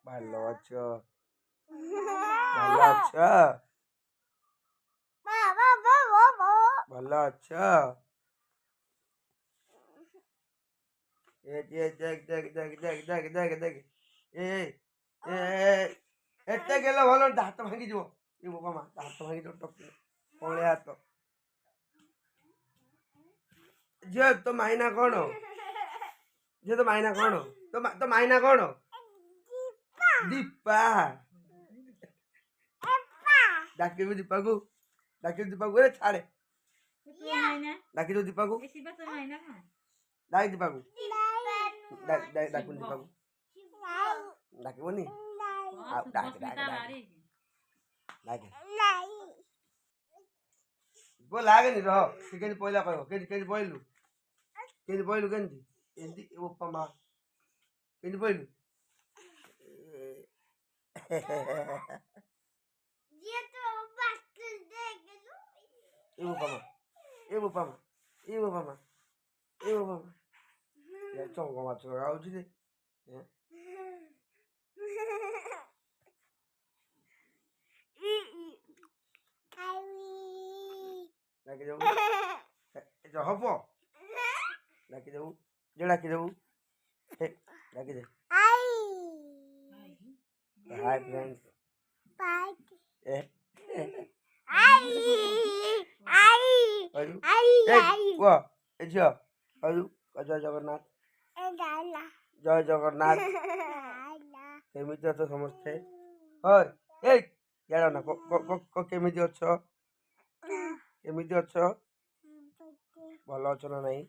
ভালো আছো ভালো আছো ভালো আছো দেখ দেখ দেখ দেখ দেখ দেখ দেখ এই এতে গেলে ভালো হাত ভাঙি দিব এ বাবা মা হাত ভাঙি দিব টপ পড়ে হাত ଝିଅ ତୋ ମାଇନା କଣ ଝିଅ ତୋ ମାଇନା କଣ ତୋ ମାଇନା କଣ ଦୀପା ଡାକିବୁ ଦୀପାକୁ ଏ ଛାଡେ ଡାକିଦଉ ଦୀପାକୁ ଡାକ ଦୀପାକୁ ଡାକୁନି ଦୀପାକୁ ଡାକିବନି ଆଉ ଡାକେ ଲାଗେନି ରହ ସେ କେମିତି ପଇଲା କହିବ କେମିତି ପଇଲୁ କେମିତି ଏମିତି ବୋପା ମା କେମିତି ପଇଲୁ ଏ ବୋପା ମା ଚଙ୍ଗ ମାଛ ଆଉଛି ରେ ଡାକିଦେବୁ ହବ ଡାକିଦେବୁ ଡାକିଦେ ହାଇ ଫ୍ରେଣ୍ଡ କୁହ ଏ ଝିଅ କହିଲୁ ଜୟ ଜଗନ୍ନାଥ ଜୟ ଜଗନ୍ନାଥ କେମିତି ଅଛ ସମସ୍ତେ ଏଇ ଜାଣ ନା କେମିତି ଅଛ ଭଲ ଅଛ ନା ନାଇଁ